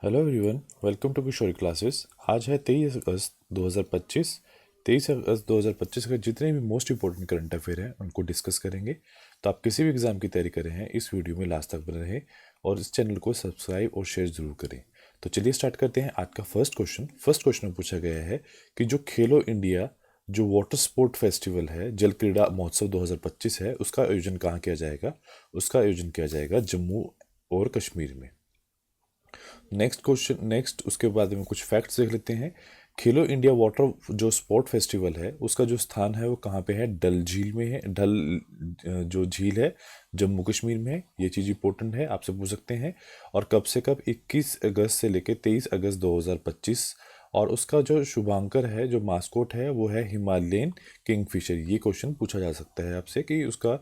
Hello everyone, welcome to Kishori classes. आज है 23 अगस्त 2025। 23 अगस्त 2025 के जितने भी मोस्ट इंपॉर्टेंट करंट अफेयर हैं उनको डिस्कस करेंगे। तो आप किसी भी एग्जाम की तैयारी कर रहे हैं, इस वीडियो में लास्ट तक बने रहें और इस चैनल को सब्सक्राइब और शेयर जरूर करें। तो चलिए स्टार्ट करते हैं आज का फर्स्ट क्वेश्चन में पूछा गया है कि जो खेलो इंडिया जो वाटर स्पोर्ट फेस्टिवल है, जल क्रीड़ा महोत्सव 2025 है, उसका आयोजन कहाँ किया जाएगा। उसका आयोजन किया जाएगा जम्मू और कश्मीर में। नेक्स्ट उसके बाद में कुछ फैक्ट्स देख लेते हैं। खेलो इंडिया वाटर जो स्पोर्ट फेस्टिवल है उसका जो स्थान है वो कहाँ पे है, डल झील में है। डल जो झील है जम्मू कश्मीर में है। ये चीज़ इंपॉर्टेंट है, आपसे पूछ सकते हैं। और कब से कब, 21 अगस्त से लेकर 23 अगस्त 2025। और उसका जो शुभांकर है, जो मास्कोट है, वो है हिमालयन किंगफिशर। ये क्वेश्चन पूछा जा सकता है आपसे कि उसका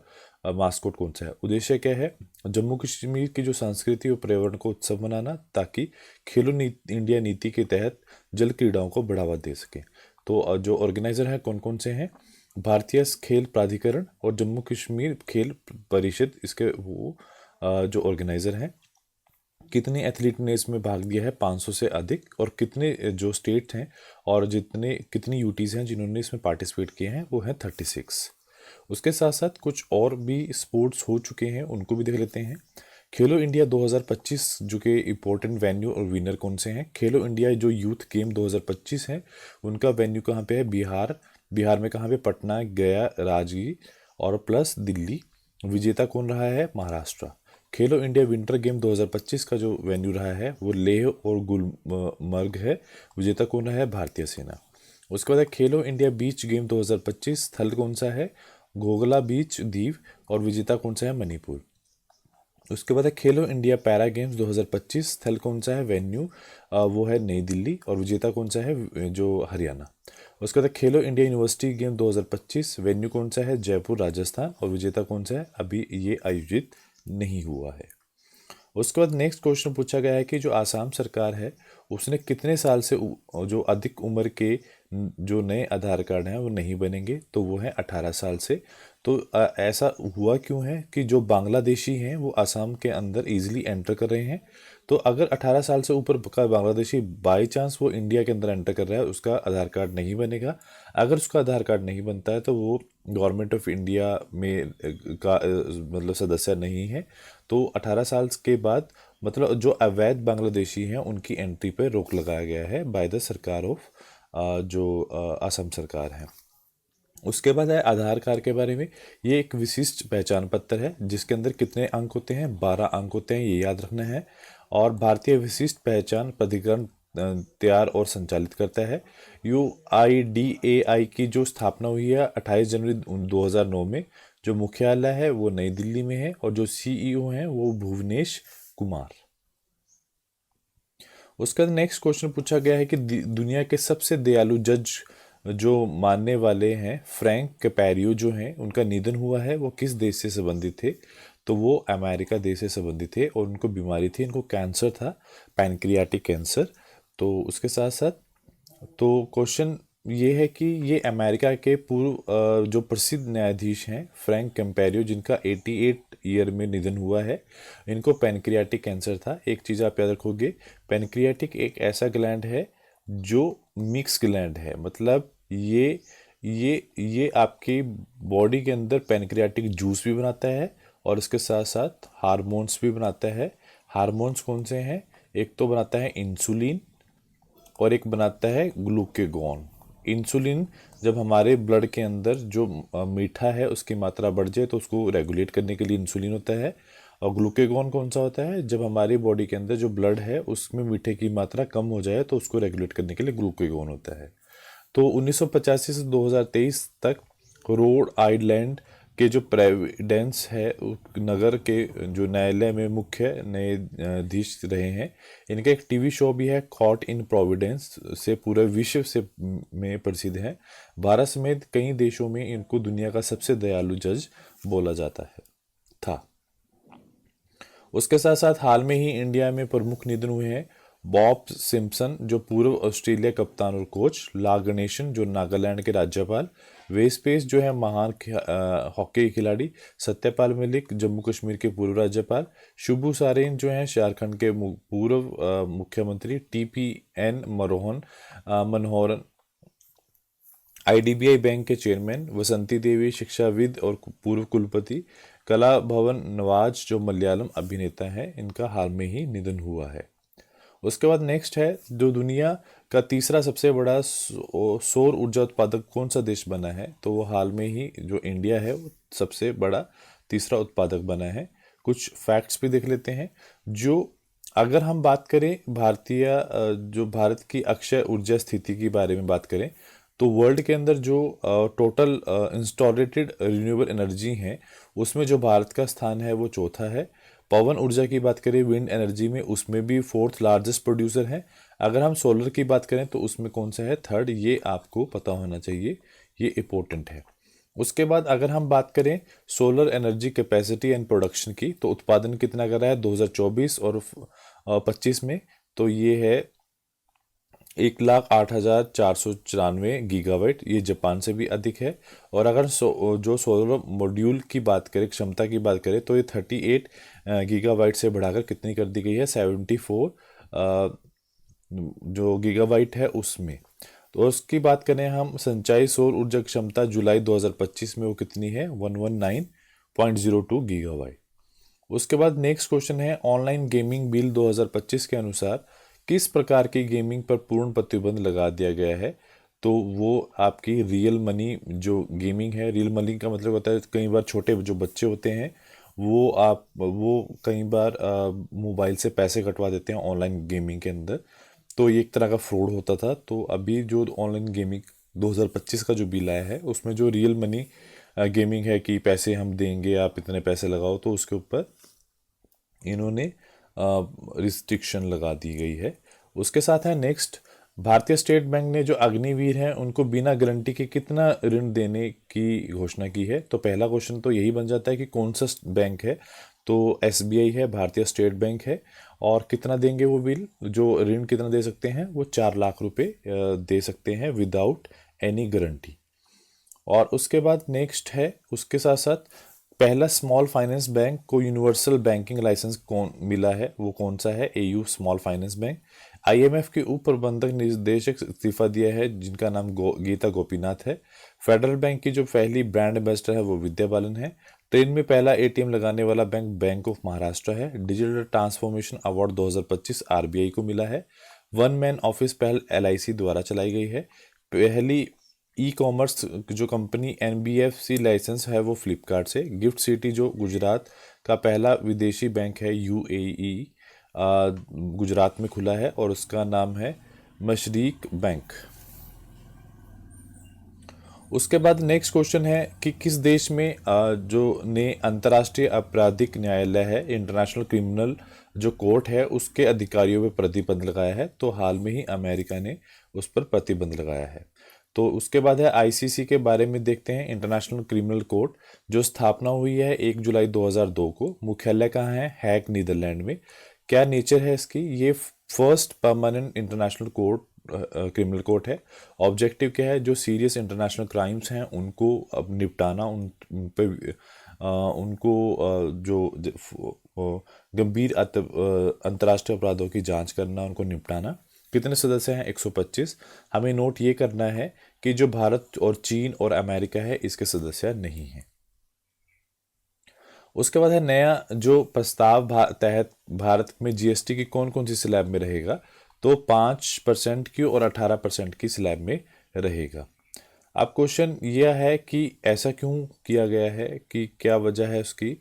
मास्कोट कौन सा है। उद्देश्य क्या है, जम्मू कश्मीर की जो संस्कृति और पर्यावरण को उत्सव मनाना, ताकि इंडिया नीति के तहत जल क्रीड़ाओं को बढ़ावा दे सके। तो जो ऑर्गेनाइजर है कौन कौन से हैं, भारतीय खेल प्राधिकरण और जम्मू कश्मीर खेल परिषद, इसके वो जो ऑर्गेनाइजर हैं। कितने एथलीट ने इसमें भाग लिया है, 500 से अधिक। और कितने जो स्टेट हैं और कितनी यूटीज़ हैं जिन्होंने इसमें पार्टिसिपेट किए हैं, वो हैं 36। उसके साथ साथ कुछ और भी स्पोर्ट्स हो चुके हैं, उनको भी देख लेते हैं। खेलो इंडिया 2025 जो कि इम्पोर्टेंट वेन्यू और विनर कौन से हैं। खेलो इंडिया जो यूथ गेम 2025 है, उनका वेन्यू कहाँ पे है, बिहार। बिहार में कहाँ पे, पटना, गया, राजगीर और प्लस दिल्ली। विजेता कौन रहा है, महाराष्ट्र। खेलो इंडिया विंटर गेम 2025 का जो वेन्यू रहा है वो लेह और गुलमर्ग है। विजेता कौन रहा है, भारतीय सेना। उसके बाद है खेलो इंडिया बीच गेम 2025, स्थल कौन सा है, घोगला बीच, दीव। और विजेता कौन सा है, मणिपुर। उसके बाद है खेलो इंडिया पैरा गेम्स 2025, स्थल कौन सा है, वेन्यू वो है नई दिल्ली। और विजेता कौन सा है, जो हरियाणा। उसके बाद है खेलो इंडिया यूनिवर्सिटी गेम 2025, वेन्यू कौन सा है, जयपुर, राजस्थान। और विजेता कौन सा है, अभी ये आयोजित नहीं हुआ है। उसके बाद नेक्स्ट क्वेश्चन पूछा गया है कि जो आसाम सरकार है उसने कितने साल से जो अधिक उम्र के जो नए आधार कार्ड हैं वो नहीं बनेंगे, तो वो है 18 साल से। तो ऐसा हुआ क्यों है कि जो बांग्लादेशी हैं वो आसाम के अंदर इजीली एंटर कर रहे हैं। तो अगर 18 साल से ऊपर का बांग्लादेशी बाई चांस वो इंडिया के अंदर एंटर कर रहा है, उसका आधार कार्ड नहीं बनेगा। अगर उसका आधार कार्ड नहीं बनता है तो वो गवर्नमेंट ऑफ इंडिया में मतलब सदस्य नहीं है। तो 18 साल के बाद मतलब जो अवैध बांग्लादेशी हैं उनकी एंट्री पर रोक लगाया गया है बाय द सरकार ऑफ जो असम सरकार है। उसके बाद है आधार कार्ड के बारे में। ये एक विशिष्ट पहचान पत्र है जिसके अंदर कितने अंक होते हैं, 12 अंक होते हैं, ये याद रखना है। और भारतीय विशिष्ट पहचान प्राधिकरण तैयार और संचालित करता है। UIDAI की जो स्थापना हुई है 28 जनवरी 2009 में। जो मुख्यालय है वो नई दिल्ली में है और जो CEO हैं वो भुवनेश कुमार। उसका नेक्स्ट क्वेश्चन पूछा गया है कि दुनिया के सबसे दयालु जज जो मानने वाले हैं, फ्रैंक कैपेरियो जो हैं, उनका निधन हुआ है। वो किस देश से संबंधित थे, तो वो अमेरिका देश से संबंधित थे और उनको बीमारी थी, इनको कैंसर था, पैनक्रियाटिक कैंसर। तो उसके साथ साथ तो क्वेश्चन ये है कि ये अमेरिका के पूर्व जो प्रसिद्ध न्यायाधीश हैं फ्रैंक कैम्पेरियो, जिनका 88 ईयर में निधन हुआ है। इनको पैनक्रियाटिक कैंसर था। एक चीज़ आप याद रखोगे, पैनक्रियाटिक एक ऐसा ग्लैंड है जो मिक्स ग्लैंड है। मतलब ये आपकी बॉडी के अंदर पैनक्रियाटिक जूस भी बनाता है और इसके साथ साथ हार्मोन्स भी बनाता है। हार्मोन्स कौन से हैं, एक तो बनाता है इंसुलिन और एक बनाता है ग्लूकेगॉन। इंसुलिन जब हमारे ब्लड के अंदर जो मीठा है उसकी मात्रा बढ़ जाए तो उसको रेगुलेट करने के लिए इंसुलिन होता है। और ग्लूकेगॉन कौन सा होता है, जब हमारी बॉडी के अंदर जो ब्लड है उसमें मीठे की मात्रा कम हो जाए तो उसको रेगुलेट करने के लिए ग्लूकेगॉन होता है। तो 1985 से 2023 तक रोड आइलैंड के जो प्रेसिडेंस है नगर के जो न्यायालय में मुख्य न्यायाधीश रहे हैं। इनका एक टीवी शो भी है, कॉट इन प्रोविडेंस, से पूरे विश्व से में प्रसिद्ध है। भारत समेत कई देशों में इनको दुनिया का सबसे दयालु जज बोला जाता है था। उसके साथ साथ हाल में ही इंडिया में प्रमुख निधन हुए हैं। बॉब सिम्पसन जो पूर्व ऑस्ट्रेलिया कप्तान और कोच, ला गणेशन जो नागालैंड के राज्यपाल, वेस पेस जो है महान हॉकी खिलाड़ी, सत्यपाल मलिक जम्मू कश्मीर के पूर्व राज्यपाल, शुभू सोरेन जो हैं झारखंड के पूर्व मुख्यमंत्री, टीपीएन मनोहरन आईडीबीआई बैंक के चेयरमैन, वसंती देवी शिक्षाविद और पूर्व कुलपति, कला भवन नवाज जो मलयालम अभिनेता हैं, इनका हाल में ही निधन हुआ है। उसके बाद नेक्स्ट है, जो दुनिया का तीसरा सबसे बड़ा सौर ऊर्जा उत्पादक कौन सा देश बना है, तो वो हाल में ही जो इंडिया है वो सबसे बड़ा तीसरा उत्पादक बना है। कुछ फैक्ट्स भी देख लेते हैं। जो अगर हम बात करें जो भारत की अक्षय ऊर्जा स्थिति के बारे में बात करें, तो वर्ल्ड के अंदर जो टोटल इंस्टॉलेटेड रिन्यूएबल एनर्जी है उसमें जो भारत का स्थान है वो चौथा है। पवन ऊर्जा की बात करें विंड एनर्जी में, उसमें भी फोर्थ लार्जेस्ट प्रोड्यूसर है। अगर हम सोलर की बात करें तो उसमें कौन सा है, थर्ड। ये आपको पता होना चाहिए, ये इम्पोर्टेंट है। उसके बाद अगर हम बात करें solar energy capacity and production की, तो उत्पादन कितना कर रहा है 2024 और 25 में, तो ये है 1,08,494 गीगावाट, ये जापान से भी अधिक है। और अगर जो सोलर मॉड्यूल की बात करें, क्षमता की बात करें, तो ये 38 गीगावाट से बढ़ाकर कितनी कर दी गई है, 74 जो गीगावाट है उसमें। तो उसकी बात करें हम, संचयी सौर ऊर्जा क्षमता जुलाई 2025 में वो कितनी है, 119.02 गीगावाट। उसके बाद नेक्स्ट क्वेश्चन है, ऑनलाइन गेमिंग बिल 2025 के अनुसार किस प्रकार की गेमिंग पर पूर्ण प्रतिबंध लगा दिया गया है, तो वो आपकी रियल मनी जो गेमिंग है। रियल मनी का मतलब होता है कई बार छोटे जो बच्चे होते हैं वो कई बार मोबाइल से पैसे कटवा देते हैं ऑनलाइन गेमिंग के अंदर, तो ये एक तरह का फ्रॉड होता था। तो अभी जो ऑनलाइन गेमिंग 2025 का जो बिल आया है उसमें जो रियल मनी गेमिंग है कि पैसे हम देंगे, आप इतने पैसे लगाओ, तो उसके ऊपर इन्होंने रिस्ट्रिक्शन लगा दी गई है। उसके साथ है नेक्स्ट, भारतीय स्टेट बैंक ने जो अग्निवीर हैं उनको बिना गारंटी के कितना ऋण देने की घोषणा की है। तो पहला क्वेश्चन तो यही बन जाता है कि कौन सा बैंक है, तो एसबीआई है, भारतीय स्टेट बैंक है। और कितना देंगे वो बिल, जो ऋण कितना दे सकते हैं, वो 4 लाख रुपए दे सकते हैं विदाउट एनी गारंटी। और उसके बाद नेक्स्ट है, उसके साथ साथ पहला स्मॉल फाइनेंस बैंक को यूनिवर्सल बैंकिंग लाइसेंस कौन मिला है, वो कौन सा है, AU small finance bank. IMF के उप प्रबंधक निदेशक इस्तीफा दिया है जिनका नाम गीता गोपीनाथ है। फेडरल बैंक की जो पहली ब्रांड एम्बेसडर है वो विद्या बालन है। ट्रेन में पहला एटीएम लगाने वाला बैंक बैंक ऑफ महाराष्ट्र है। डिजिटल ट्रांसफॉर्मेशन अवार्ड 2025 आरबीआई को मिला है। वन मैन ऑफिस पहल एलआईसी द्वारा चलाई गई है। पहली ई कॉमर्स जो कंपनी एनबीएफसी लाइसेंस है वो फ्लिपकार्ट से। गिफ्ट सिटी जो गुजरात का पहला विदेशी बैंक है यूएई गुजरात में खुला है और उसका नाम है मशरीक बैंक। उसके बाद नेक्स्ट क्वेश्चन है कि किस देश में जो ने अंतर्राष्ट्रीय आपराधिक न्यायालय है, इंटरनेशनल क्रिमिनल जो कोर्ट है, उसके अधिकारियों पर प्रतिबंध लगाया है। तो हाल में ही अमेरिका ने उस पर प्रतिबंध लगाया है। तो उसके बाद है आईसीसी के बारे में देखते हैं, इंटरनेशनल क्रिमिनल कोर्ट जो स्थापना हुई है 1 जुलाई 2002 को। मुख्यालय कहाँ है, हैग नीदरलैंड में। क्या नेचर है इसकी, ये first permanent international court criminal court है। ऑब्जेक्टिव क्या है, जो सीरियस इंटरनेशनल क्राइम्स हैं उनको अब निपटाना, उन पे उनको जो गंभीर अंतर्राष्ट्रीय अपराधों की जांच करना, उनको निपटाना। कितने सदस्य हैं, 125। हमें नोट ये करना है कि जो भारत और चीन और अमेरिका है इसके सदस्य नहीं हैं। उसके बाद है नया जो प्रस्ताव तहत भारत में जीएसटी की कौन कौन सी स्लैब में रहेगा, तो 5% की और 18% की स्लैब में रहेगा। अब क्वेश्चन यह है कि ऐसा क्यों किया गया है, कि क्या वजह है उसकी।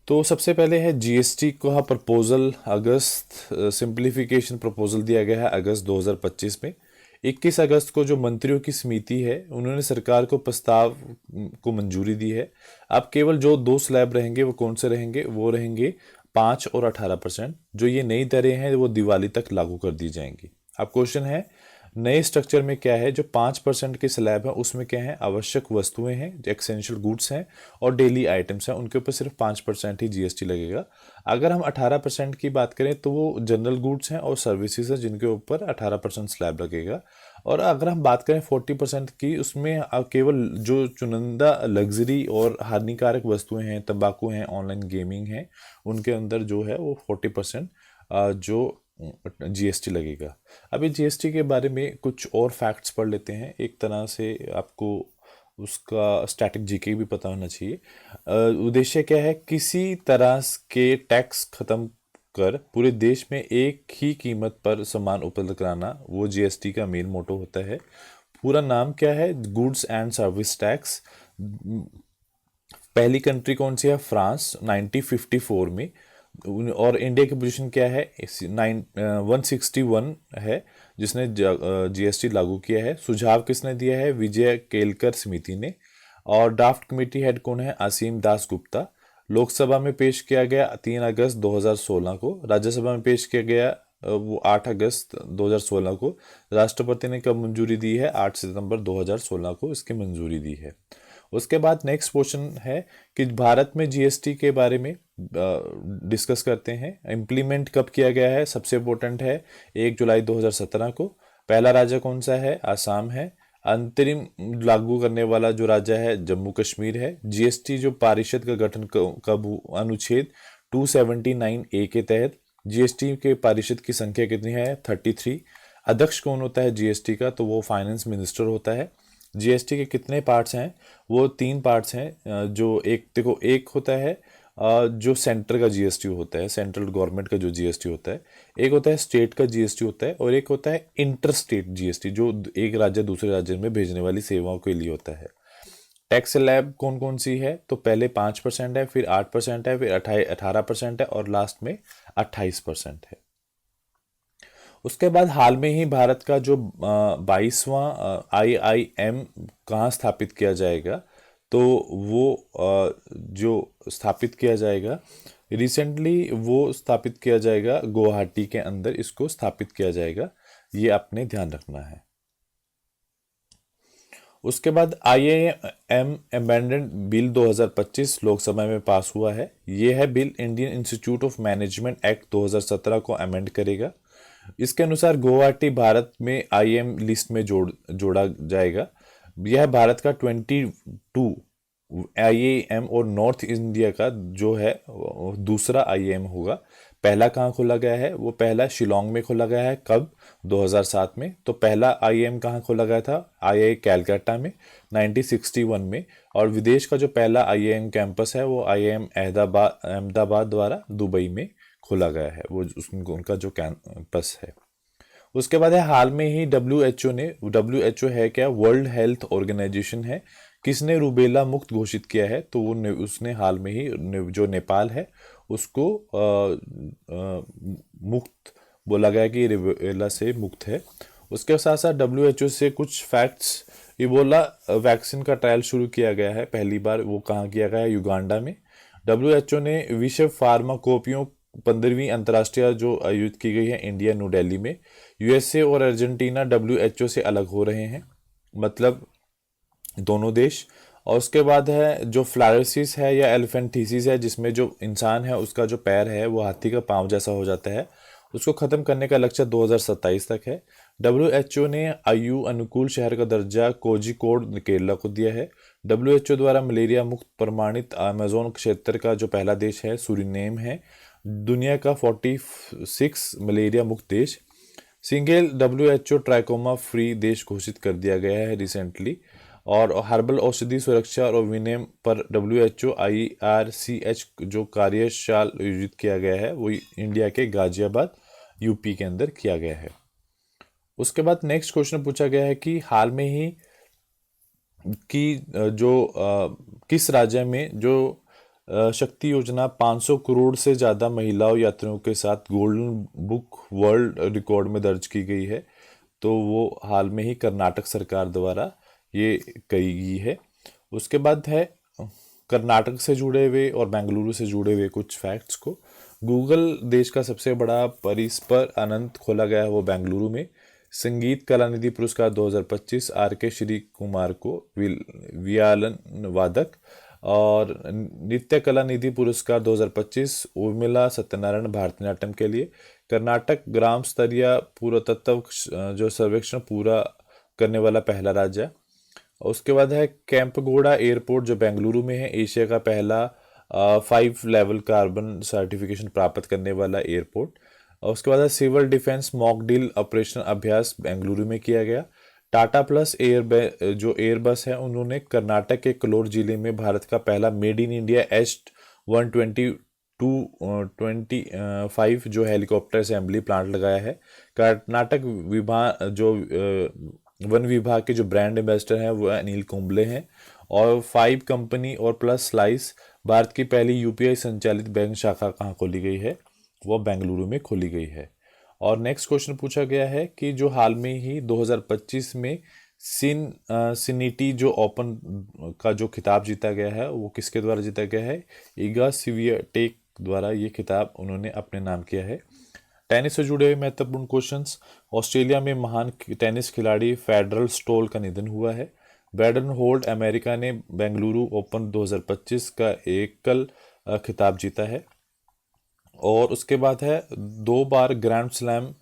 तो सबसे पहले है जीएसटी का प्रपोजल अगस्त, सिंप्लीफिकेशन प्रपोजल दिया गया है अगस्त 2025 में। 21 अगस्त को जो मंत्रियों की समिति है उन्होंने सरकार को प्रस्ताव को मंजूरी दी है। अब केवल जो 2 स्लैब रहेंगे वो कौन से रहेंगे, वो रहेंगे 5 और 18%। जो ये नई दरें हैं वो दिवाली तक लागू कर दी जाएंगी। अब क्वेश्चन है नए स्ट्रक्चर में क्या है, जो 5% के स्लैब है उसमें क्या है, आवश्यक वस्तुएं हैं, एक्सेंशियल गुड्स हैं और डेली आइटम्स हैं, उनके ऊपर सिर्फ 5% ही जीएसटी लगेगा। अगर हम 18% की बात करें तो वो जनरल गुड्स हैं और सर्विसेज हैं जिनके ऊपर 18% स्लैब लगेगा। और अगर हम बात करें 40% की, उसमें केवल जो चुनिंदा लग्जरी और हानिकारक वस्तुएं हैं, तंबाकू हैं, ऑनलाइन गेमिंग है, उनके अंदर जो है वो 40% जो जीएसटी लगेगा। अभी जीएसटी के बारे में कुछ और फैक्ट्स पढ़ लेते हैं, एक तरह से आपको उसका स्टैटिक जीके भी पता होना चाहिए। उद्देश्य क्या है, किसी तरह के टैक्स खत्म कर पूरे देश में एक ही कीमत पर सामान उपलब्ध कराना, वो जीएसटी का मेन मोटो होता है। पूरा नाम क्या है, गुड्स एंड सर्विस टैक्स। पहली कंट्री कौन सी है, फ्रांस 1954 में। और इंडिया की पोजीशन क्या है, 161 है जिसने जीएसटी लागू किया है। सुझाव किसने दिया है, विजय केलकर समिति ने। और ड्राफ्ट कमेटी हेड कौन है, असीम दास गुप्ता। लोकसभा में पेश किया गया 3 अगस्त 2016 को। राज्यसभा में पेश किया गया वो 8 अगस्त 2016 को। राष्ट्रपति ने कब मंजूरी दी है, 8 सितंबर 2016 को इसकी मंजूरी दी है। उसके बाद नेक्स्ट क्वेश्चन है कि भारत में जीएसटी के बारे में डिस्कस करते हैं। इम्प्लीमेंट कब किया गया है, सबसे इम्पोर्टेंट है 1 जुलाई 2017 को। पहला राज्य कौन सा है, आसाम है। अंतरिम लागू करने वाला जो राज्य है जम्मू कश्मीर है। जीएसटी जो पारिषद का गठन कब अनुच्छेद 279A के तहत। जीएसटी के पारिषद की संख्या कितनी है, 33। अध्यक्ष कौन होता है जीएसटी का, तो वो फाइनेंस मिनिस्टर होता है। जीएसटी के कितने पार्ट्स हैं, वो 3 पार्ट्स हैं। जो एक देखो, एक होता है जो सेंटर का जीएसटी होता है, सेंट्रल गवर्नमेंट का जो जीएसटी होता है। एक होता है स्टेट का जीएसटी होता है, और एक होता है इंटर स्टेट जीएसटी जो एक राज्य दूसरे राज्य में भेजने वाली सेवाओं के लिए होता है। टैक्स स्लैब कौन कौन सी है, तो पहले 5% है, फिर 8% है, फिर 18% है, और लास्ट में 28% है। उसके बाद हाल में ही भारत का जो 22वां IIM कहाँ स्थापित किया जाएगा, तो वो जो स्थापित किया जाएगा रिसेंटली, वो स्थापित किया जाएगा गुवाहाटी के अंदर, इसको स्थापित किया जाएगा, ये आपने ध्यान रखना है। उसके बाद IIM अमेंडमेंट बिल 2025 लोकसभा में पास हुआ है। ये है bill Indian institute of management act 2017 को अमेंड करेगा। इसके अनुसार गुवाहाटी भारत में IIM लिस्ट में जोड़ा जाएगा। यह भारत का 22 IIM और नॉर्थ इंडिया का जो है दूसरा IIM होगा। पहला कहाँ खोला गया है, वो पहला शिलोंग में खोला गया है, कब, 2007 में। तो पहला IIM कहाँ खोला गया था, II कैलकाटा में 1961 में। और विदेश का जो पहला IIM कैंपस है वो IIM अहमदाबाद द्वारा दुबई में खोला गया है, वो उनका जो कैंपस है। उसके बाद है हाल में ही WHO है क्या, वर्ल्ड हेल्थ ऑर्गेनाइजेशन है। किसने रूबेला मुक्त घोषित किया है, तो वो उसने हाल में ही जो नेपाल है उसको मुक्त बोला गया कि रूबेला से मुक्त है। उसके साथ साथ WHO से कुछ फैक्ट्स, इबोला वैक्सीन का ट्रायल शुरू किया गया है पहली बार, वो कहाँ किया गया है, युगांडा में। WHO ने विश्व फार्माकोपियों 15वीं अंतर्राष्ट्रीय जो आयोजित की गई है इंडिया न्यू दिल्ली में। USA और अर्जेंटीना WHO से अलग हो रहे हैं, मतलब दोनों देश। और उसके बाद है जो फ्लारोसिस है या एलिफेंटिसिस है, जिसमें जो इंसान है उसका जो पैर है वो हाथी का पाँव जैसा हो जाता है, उसको ख़त्म करने का लक्ष्य 2027 तक है। WHO ने आयु अनुकूल शहर का दर्जा कोझिकोड केरला को दिया है। WHO द्वारा मलेरिया मुक्त प्रमाणित अमेजोन क्षेत्र का जो पहला देश है सूरीनेम है, दुनिया का 46 मलेरिया मुक्त देश। सिंगल WHO ट्राइकोमा फ्री देश घोषित कर दिया गया है रिसेंटली। और हर्बल औषधि सुरक्षा और विनियम पर WHO IRCH जो कार्यशाला आयोजित किया गया है वो इंडिया के गाजियाबाद UP के अंदर किया गया है। उसके बाद नेक्स्ट क्वेश्चन पूछा गया है कि हाल में ही किस राज्य में जो शक्ति योजना 500 करोड़ से ज़्यादा महिलाओं यात्रियों के साथ गोल्डन बुक वर्ल्ड रिकॉर्ड में दर्ज की गई है, तो वो हाल में ही कर्नाटक सरकार द्वारा ये कही गई है। उसके बाद है कर्नाटक से जुड़े हुए और बेंगलुरु से जुड़े हुए कुछ फैक्ट्स को। गूगल देश का सबसे बड़ा परिसर अनंत खोला गया है वो बेंगलुरु में। संगीत कला निधि पुरस्कार 2025 आर के श्री कुमार को वियालन वादक। और नृत्य कला निधि पुरस्कार 2025 उर्मिला सत्यनारायण भारतनाट्यम के लिए। कर्नाटक ग्राम स्तरीय पुरातत्व जो सर्वेक्षण पूरा करने वाला पहला राज्य। उसके बाद है कैंपगोड़ा एयरपोर्ट जो बेंगलुरु में है, एशिया का पहला 5 लेवल कार्बन सर्टिफिकेशन प्राप्त करने वाला एयरपोर्ट। और उसके बाद है civil defence mock drill operation Abhyas Bengaluru में किया गया। टाटा प्लस जो एयरबस है उन्होंने कर्नाटक के कलोर जिले में भारत का पहला मेड इन इंडिया H122-25 जो हेलीकॉप्टर असेंबली प्लांट लगाया है। कर्नाटक विभाग जो वन विभाग के जो ब्रांड एम्बेसडर हैं वो अनिल कुंबले हैं। और 5 कंपनी और प्लस स्लाइस भारत की पहली यूपीआई संचालित बैंक शाखा कहाँ खोली गई है, वो बेंगलुरु में खोली गई है। और नेक्स्ट क्वेश्चन पूछा गया है कि जो हाल में ही 2025 में सिनिटी जो ओपन का जो खिताब जीता गया है वो किसके द्वारा जीता गया है, ईगा स्वियाटेक द्वारा ये खिताब उन्होंने अपने नाम किया है। टेनिस से जुड़े हुए महत्वपूर्ण क्वेश्चंस। ऑस्ट्रेलिया में महान टेनिस खिलाड़ी फेडरल स्टोल का निधन हुआ है। ब्रैडन होल्ट अमेरिका ने बेंगलुरु ओपन 2025 का एकल खिताब जीता है। और उसके बाद है 2 बार grand slam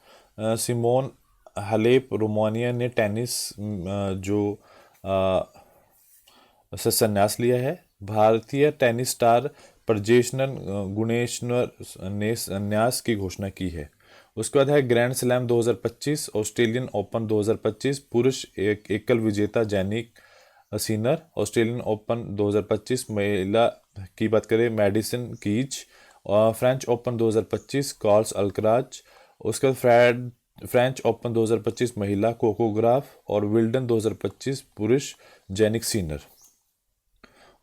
Simona Halep Romania ने टेनिस से संन्यास लिया है। भारतीय टेनिस स्टार प्रजेशनन गुणेश्वर ने संन्यास की घोषणा की है। उसके बाद है ग्रैंड स्लैम 2025 ऑस्ट्रेलियन ओपन 2025 पुरुष एकल विजेता जैनिक सिनर। ऑस्ट्रेलियन ओपन 2025 महिला की बात करें मैडिसन कीज। और फ्रेंच ओपन 2025 कार्ल्स अल्कराज। उसके बाद फ्रेंच ओपन 2025 महिला कोको ग्राफ। और विल्डन 2025 पुरुष जैनिक सिनर।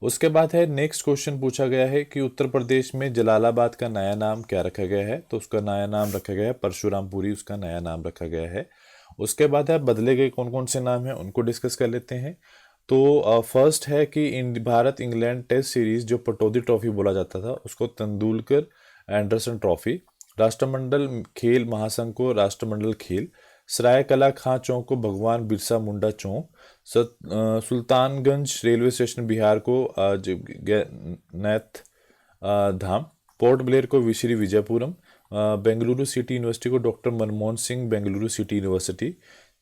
उसके बाद है नेक्स्ट क्वेश्चन पूछा गया है कि उत्तर प्रदेश में जलालाबाद का नया नाम क्या रखा गया है, तो उसका नया नाम रखा गया है परशुरामपुरी, उसका नया नाम रखा गया है। उसके बाद है बदले गए कौन कौन से नाम हैं उनको डिस्कस कर लेते हैं। तो फर्स्ट है कि भारत इंग्लैंड टेस्ट सीरीज जो पटौदी ट्रॉफी बोला जाता था उसको तेंदुलकर एंडरसन ट्रॉफी। राष्ट्रमंडल खेल महासंघ को राष्ट्रमंडल खेल। सराय कला खां चौक को भगवान बिरसा मुंडा चौक। सुल्तानगंज रेलवे स्टेशन बिहार को जगन्नाथ धाम। पोर्ट ब्लेयर को विश्री विजयपुरम। बेंगलुरु सिटी यूनिवर्सिटी को doctor Manmohan Singh Bengaluru City University.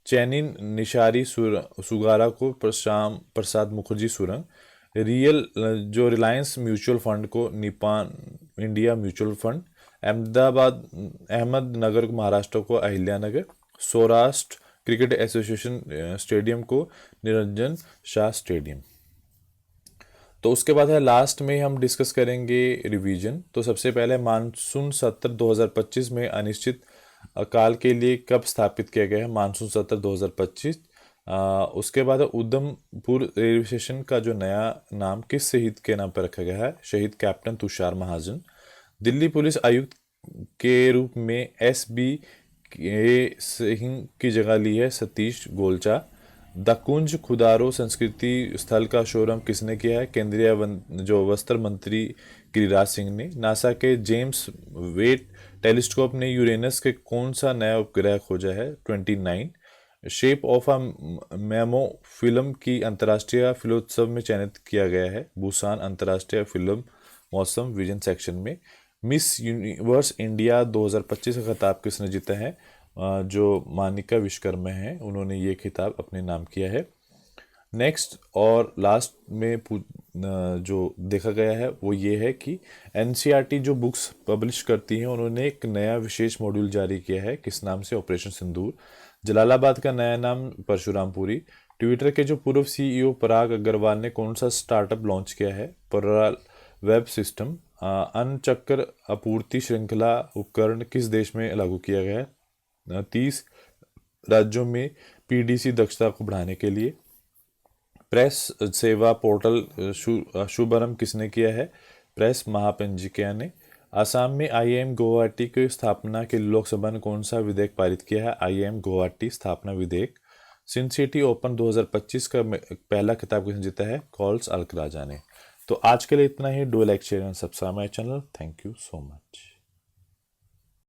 चैनिन निशारी सुगारा को श्याम प्रसाद मुखर्जी सुरंग। जो रिलायंस म्यूचुअल फंड को Nippon India mutual fund. Ahmednagar Maharashtra को Ahilyanagar. Saurashtra cricket association stadium को निरंजन शाह स्टेडियम। तो उसके बाद है लास्ट में हम डिस्कस करेंगे रिवीजन। तो सबसे पहले मानसून सत्र 2025 में अनिश्चित काल के लिए कब स्थापित किया गया है, मानसून सत्र 2025। उसके बाद उधमपुर रेलवे स्टेशन का जो नया नाम किस शहीद के नाम पर रखा गया है, शहीद कैप्टन तुषार महाजन। दिल्ली पुलिस आयुक्त के रूप में SB सिंह की जगह ली है सतीश गोलचा। दकुंज खुदारो संस्कृति स्थल का शुभारंभ किसने किया है, केंद्रीय जो वस्त्र मंत्री गिरिराज सिंह ने। नासा के जेम्स वेब टेलीस्कोप ने यूरेनस के कौन सा नया उपग्रह खोजा है, 29। Shape of a memo film की अंतर्राष्ट्रीय फिल्मोत्सव में चयनित किया गया है, बुसान अंतर्राष्ट्रीय फिल्म मौसम विजन सेक्शन में। मिस यूनिवर्स इंडिया 2025 का खिताब किसने जीता है, जो मानिका विश्वकर्मा है, उन्होंने ये खिताब अपने नाम किया है। नेक्स्ट और लास्ट में जो देखा गया है वो ये है कि NCERT जो बुक्स पब्लिश करती हैं उन्होंने एक नया विशेष मॉड्यूल जारी किया है, किस नाम से, ऑपरेशन सिंदूर। जलालाबाद का नया नाम परशुरामपुरी। ट्विटर के जो पूर्व CEO पराग अग्रवाल ने कौन सा स्टार्टअप लॉन्च किया है, पराल वेब सिस्टम। अनचक्र आपूर्ति श्रृंखला उपकरण किस देश में लागू किया गया है, 30 राज्यों में PDC दक्षता को बढ़ाने के लिए। प्रेस सेवा पोर्टल शुभारंभ किसने किया है, प्रेस महापंजिका ने। आसाम में IIM गुवाहाटी की स्थापना के लिए लोकसभा ने कौन सा विधेयक पारित किया है, IIM गुवाहाटी स्थापना विधेयक। सिटी ओपन 2025 का पहला खिताब किसने जीता है, कार्ल्स अल्कराज ने। तो आज के लिए इतना ही। Do like share and subscribe my channel. Thank you so much.